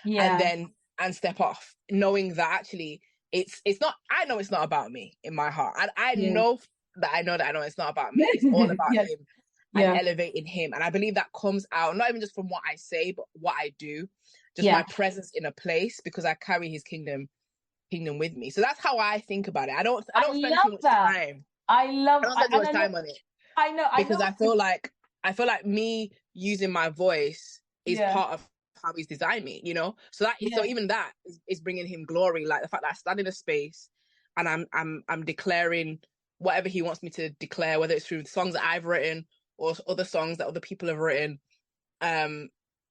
and step off, knowing that actually it's not, I know it's not about me in my heart, and I know it's not about me. It's all about him and elevating him. And I believe that comes out not even just from what I say, but what I do, just my presence in a place, because I carry his kingdom with me. So that's how I think about it. I don't spend too much time. I don't spend too much time on it. I know, because I feel like me using my voice is part of how he's designed me, you know. So even that is bringing him glory. Like the fact that I stand in a space and I'm declaring whatever he wants me to declare, whether it's through the songs that I've written or other songs that other people have written.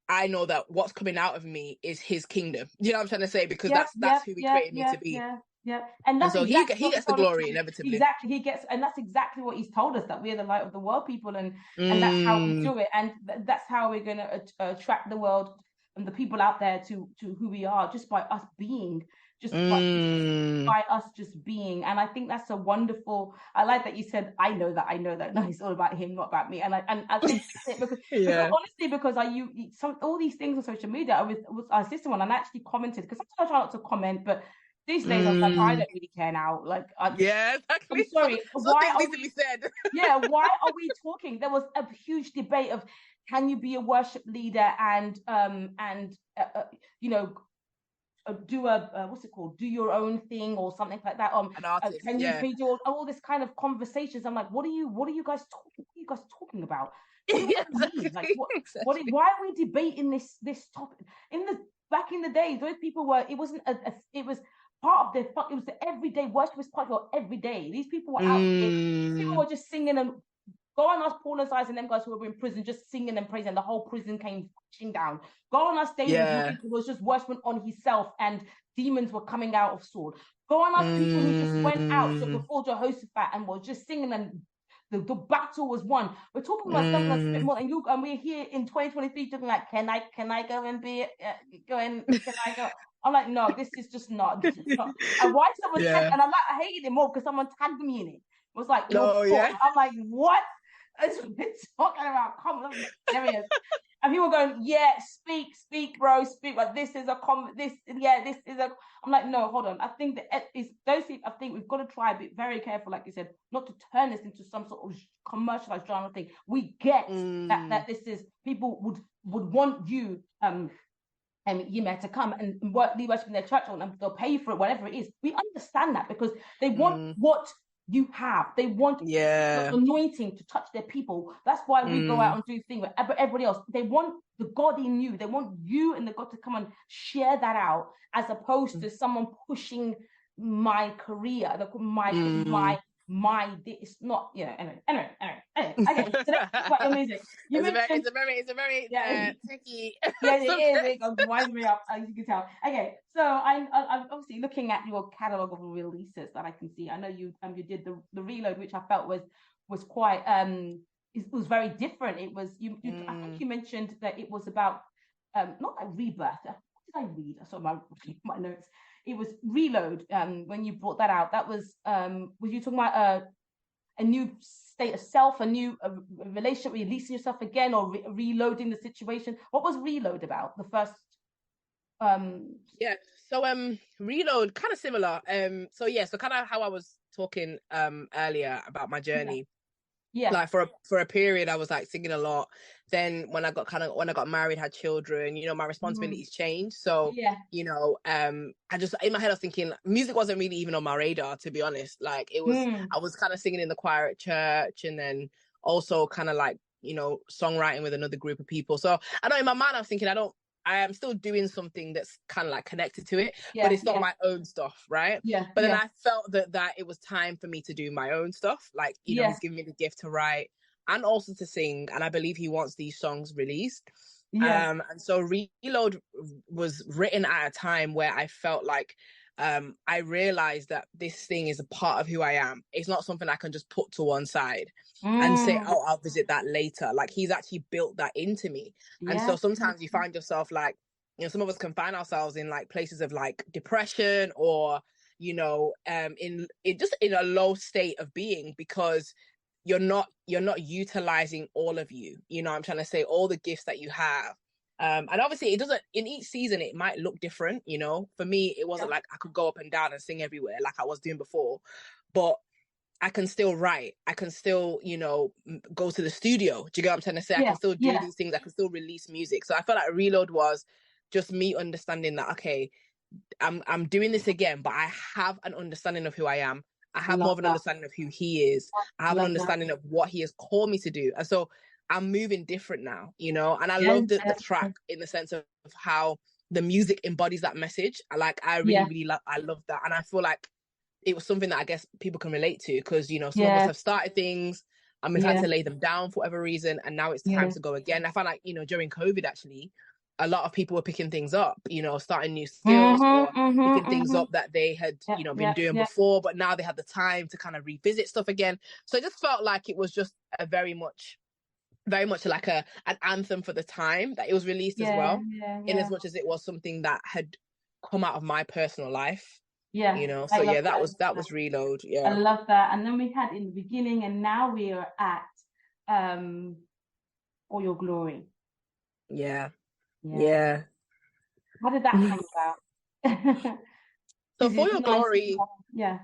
I know that what's coming out of me is his kingdom. You know what I'm trying to say? Because that's who he created me to be. And so he gets the glory inevitably. Exactly, and that's exactly what he's told us, that we're the light of the world, people, and that's how we do it, and that's how we're going to attract the world and the people out there to who we are, just by us being. By us just being. And I think that's a wonderful, I like that you said, I know that. No, it's all about him, not about me. And I think because honestly, because all these things on social media, I was our sister one, and I actually commented, because sometimes I try not to comment, but these days, I'm like, I don't really care now. Like, Yeah, exactly. I'm sorry. Something needs to be said. Yeah, why are we talking? There was a huge debate of can you be a worship leader and you know, do a what's it called? Do your own thing or something like that. An artist, can you do all this kind of conversations? I'm like, what are you guys talking about? What do you mean? Like, why are we debating this topic? Back in the days, those people were. It wasn't it was part of it was the everyday worship was part of your everyday. These people were out there. These people were just singing and go on us, Paul and Silas and them guys who were in prison, just singing and praising. The whole prison came crashing down. Go on us, David was just worshiping on himself, and demons were coming out of Saul. Go on us, people who just went out to before Jehoshaphat and was just singing, and the battle was won. We're talking about something that's a bit more, and we're here in 2023 talking like, can I go and be can I go? I'm like, no, this is just not. And why someone tagged, and I hated it more because someone tagged me in it. It was like, I'm like, what? As we're talking about, come on, serious. And people going, yeah, speak, bro, speak. Like this is a I'm like, no, hold on. I think that is those things. I think we've got to try to be very careful, like you said, not to turn this into some sort of commercialized genre thing. We get that this is people would want you to come and lead worship in their church, and they'll pay you for it, whatever it is. We understand that because they want what you have. They want the anointing to touch their people. That's why we go out and do things with everybody else. They want the God in you. They want you and the God to come and share that out, as opposed to someone pushing my career, it's not, anyway. Okay, so let's talk about your music. It's a very tricky. Yeah, it is. It winds me up, as you can tell. Okay, so I'm obviously looking at your catalog of releases that I can see. I know you did the Reload, which I felt was quite it was very different. It was I think you mentioned that it was about not like rebirth. What did I read? I saw my notes. It was Reload. When you brought that out, that was you talking about a new state of self, a new relationship, releasing yourself again, or reloading the situation? What was Reload about? The first. So Reload, kind of similar. So kind of how I was talking earlier about my journey. Yeah. Like for a period, I was like singing a lot. Then when I got married, had children, my responsibilities changed. So, I just, in my head, I was thinking music wasn't really even on my radar, to be honest. Like it was, I was kind of singing in the choir at church, and then also kind of like, songwriting with another group of people. So I know in my mind, I was thinking, I am still doing something that's kind of like connected to it, but it's not my own stuff, right? Yeah. But then I felt that it was time for me to do my own stuff. Like, he's giving me the gift to write and also to sing. And I believe he wants these songs released. Yeah. And so Reload was written at a time where I felt like I realized that this thing is a part of who I am. It's not something I can just put to one side and say, oh, I'll visit that later. Like he's actually built that into me. And so sometimes you find yourself like, some of us can find ourselves in like places of like depression or, in a low state of being because you're not utilizing all of you. I'm trying to say all the gifts that you have. And obviously it doesn't, in each season, it might look different, For me, it wasn't like I could go up and down and sing everywhere like I was doing before, but I can still write. I can still, go to the studio. Do you get what I'm trying to say? I can still do these things. I can still release music. So I felt like Reload was just me understanding that, okay, I'm doing this again, but I have an understanding of who I am. I have more of an understanding of who he is. I have an understanding of what he has called me to do. And so I'm moving different now, and I love the track in the sense of how the music embodies that message. I really I love that. And I feel like it was something that I guess people can relate to because, some of us have started things and we've had to lay them down for whatever reason. And now it's time to go again. I found like, during COVID, actually, a lot of people were picking things up, starting new skills or picking things up that they had, been doing before, but now they had the time to kind of revisit stuff again. So it just felt like it was just a very much like an anthem for the time that it was released as well, in as much as it was something that had come out of my personal life. Yeah. So that was Reload. Yeah. I love that. And then we had in the beginning, and now we are at All Your Glory. Yeah. How did that come about? So Is For it Your nice? Glory, Yeah.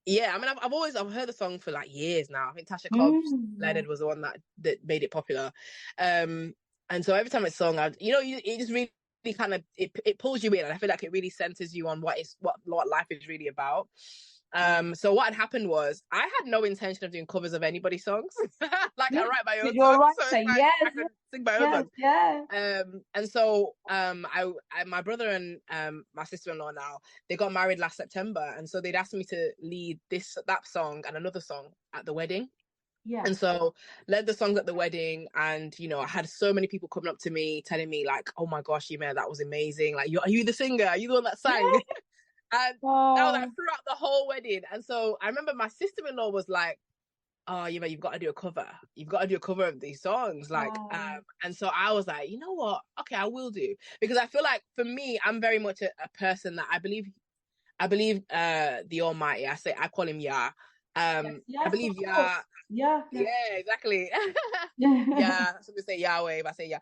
yeah, I mean, I've heard the song for like years now. I think Tasha Cobbs Leonard was the one that made it popular. And so every time it's sung, it just really kind of it pulls you in, and I feel like it really centers you on what life is really about. So what had happened was I had no intention of doing covers of anybody's songs. Like I write my own You're songs, right, so so it's like yes, I could sing my own songs. yeah. And so I my brother and my sister-in-law now, they got married last September, and so they'd asked me to lead that song and another song at the wedding. Yeah. And so led the songs at the wedding, and I had so many people coming up to me telling me like, "Oh my gosh, Yime, that was amazing! Like, are you the singer? Are you the one that sang?" Yeah. And that was like throughout the whole wedding. And so I remember my sister-in-law was like, "Oh, you've got to do a cover. You've got to do a cover of these songs." Like, and so I was like, you know what? Okay, I will do, because I feel like for me, I'm very much a person that I believe the Almighty. I call him Yah. Yes, I believe Yah. Yeah, exactly. Yeah, some people say Yahweh, but I say Yah.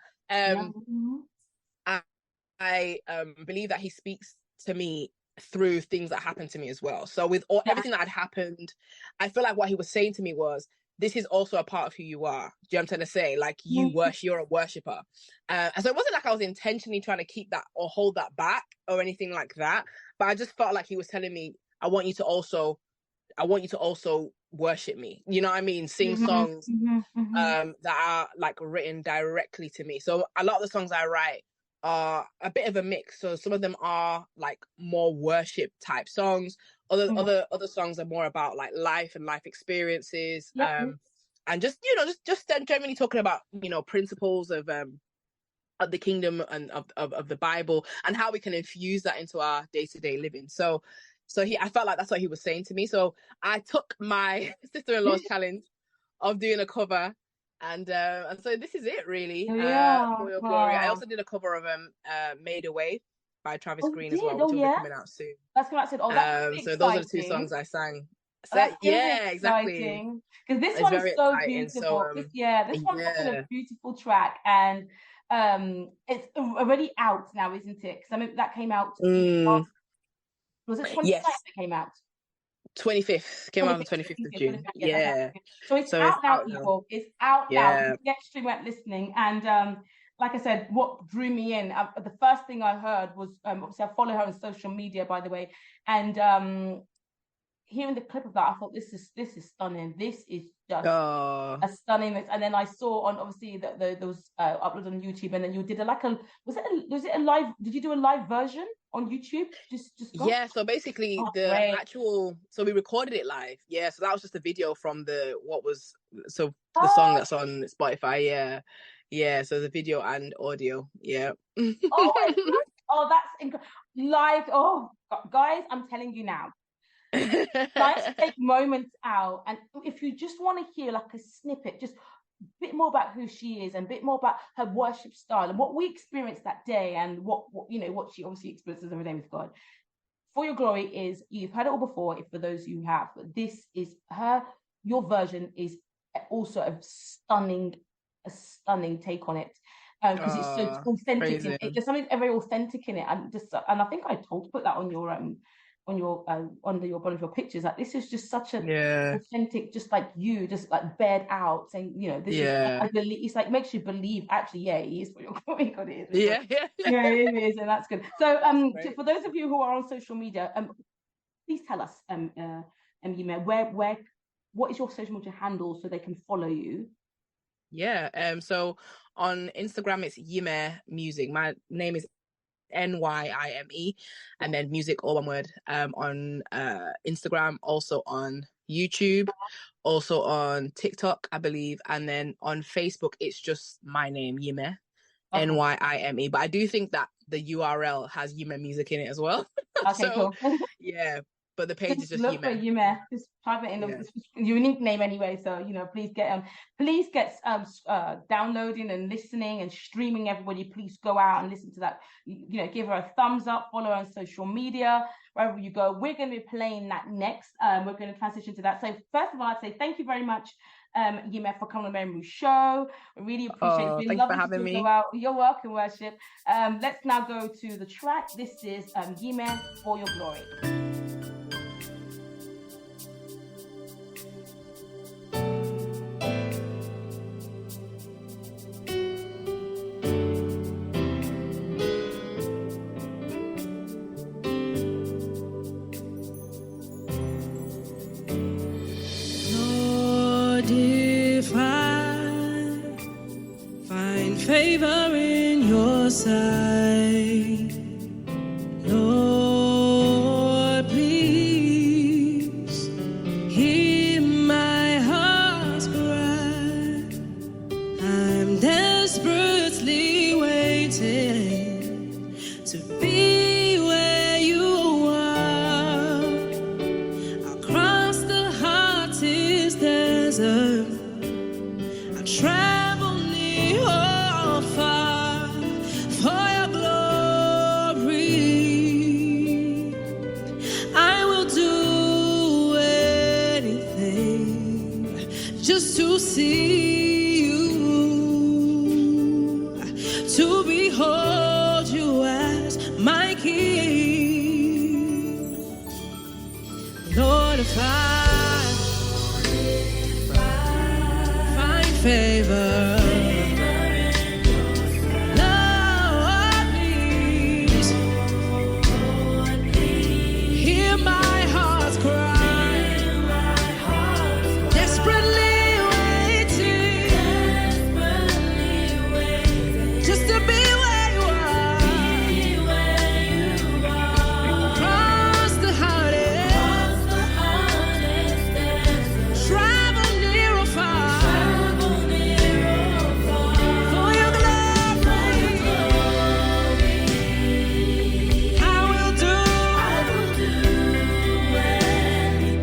I believe that he speaks to me through things that happened to me as well. So with everything that had happened, I feel like what he was saying to me was, this is also a part of who you are. Do you know what I'm trying to say? Like, you're a worshiper. And so it wasn't like I was intentionally trying to keep that or hold that back or anything like that. But I just felt like he was telling me, I want you to also worship me. You know what I mean? Sing songs that are like written directly to me. So a lot of the songs I write are a bit of a mix. So some of them are like more worship type songs. Other songs are more about like life and life experiences. And just generally talking about principles of the kingdom and of the Bible, and how we can infuse that into our day-to-day living. So I felt like that's what he was saying to me. So I took my sister-in-law's challenge of doing a cover, and so this is it really. For Your Glory. I also did a cover of Made Away by Travis Green as well, which will be coming out soon. That's coming out soon. Oh, that's so those are the two songs I sang. So, exactly. Because this one is so beautiful. So, this one's such a beautiful track, and it's already out now, isn't it? Because I mean that came out. Was it 29th that came out? 25th. Came out on the 25th of June. So it's out now, people. It's out now. You can get streaming listening. And like I said, what drew me in, the first thing I heard was, obviously I follow her on social media, by the way. And hearing the clip of that, I thought, this is stunning. This is just a stunning mix. And then I saw on, obviously, those uploads on YouTube, and then you did was it a live, did you do a live version on YouTube? So basically so we recorded it live. So that was just a video from the song that's on Spotify. So the video and audio. That's incredible. Live. Guys, I'm telling you now. Nice to take moments out, and if you just want to hear like a snippet, just a bit more about who she is and a bit more about her worship style and what we experienced that day, and what she obviously experiences every day with God. For Your Glory is, you've heard it all before, if for those you have, but this is your version is also a stunning take on it, because it's so authentic. There's something very authentic in it, and I think I told to put that on your under one of your pictures, like this is just such an authentic, just like you, just like bared out, saying this is, I believe, it's like makes you believe actually he is for your glory. God, it is. It is, and that's good. So for those of you who are on social media, please tell us, Yime, what is your social media handle so they can follow you? So on Instagram it's Yime Music. My name is NYIME, and then music, all one word. On Instagram, also on YouTube, also on TikTok, I believe, and then on Facebook it's just my name, Yime, NYIME. But I do think that the URL has Yime Music in it as well. Cool. But the page is just look for Yime. Just type it in. It's a unique name anyway. So please get downloading and listening and streaming. Everybody, please go out and listen to that. Give her a thumbs up. Follow her on social media, wherever you go. We're going to be playing that next. We're going to transition to that. So first of all, I'd say thank you very much, Yime, for coming on the Mary Moo Show. We really appreciate it. It's been Thanks for lovely having to me. talk about. You're welcome, Worship. Let's now go to the track. This is Yime, For Your Glory. Lord, if I find favor in your sight, Lord, please hear my heart's cry. I'm desperately waiting to be where you are. I'll cross the hottest desert. I'll travel near or far for your glory. I will do anything just to see you, to behold you as my King. Lord, if I find favor, Lord, please hear my heart's cry. Desperately waiting just to be where you are. Cross the hottest, travel near or far for your glory. I will do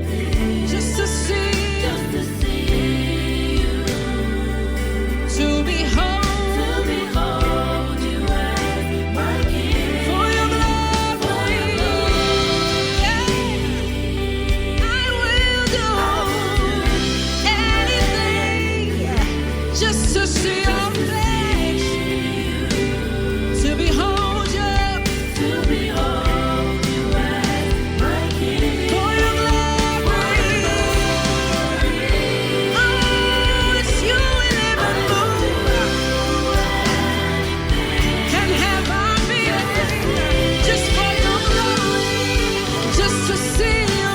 anything just to see you, to behold you as my King. For your glory, I will do anything just to see your face, to behold you as my King. For your glory, oh, it's you in every move. Can have our being just for your glory, just to see you.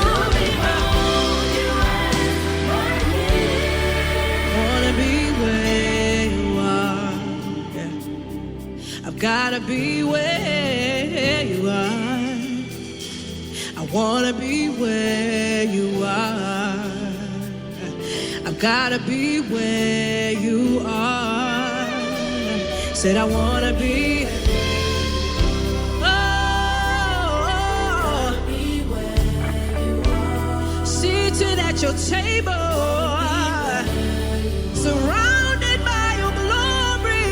Wanna be where you are. Yeah. I've gotta be where you are. I wanna be where you are. I've gotta be where you are. Said I wanna be. Oh, seated at your table, surrounded by your glory.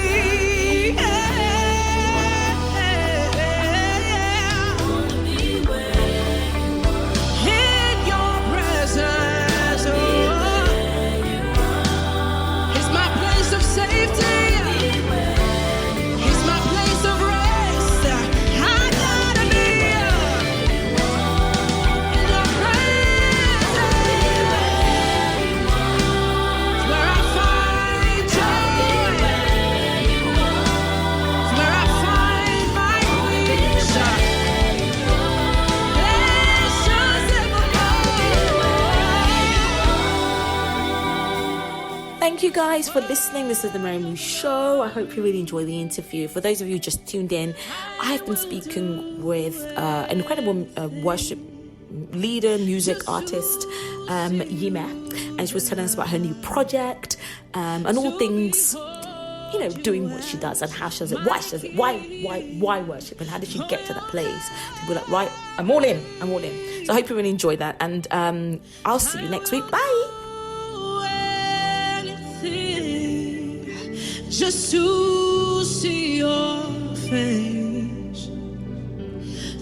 In your presence, oh, it's my place of safety. It's my place of rest. I gotta be in your presence, where I find joy, where I find my peace. Thank you guys for listening. This is the Mary Moo Show. I hope you really enjoy the interview. For those of you who just tuned in, I have been speaking with an incredible worship leader, music artist, Yime, and she was telling us about her new project and all things, you know, doing what she does and how she does it, why she does it, why worship, and how did she get to that place to be like, right, I'm all in. So I hope you really enjoy that, and I'll see you next week. Bye. Just to see your face,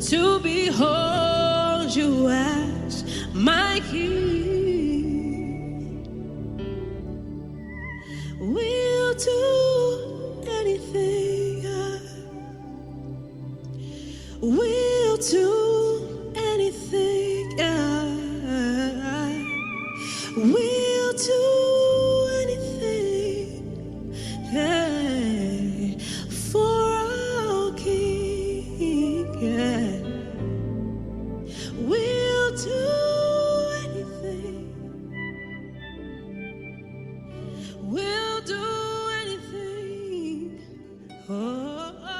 to behold you as my King. We'll do anything, yeah, for our King, yeah. We'll do anything. We'll do anything. Oh.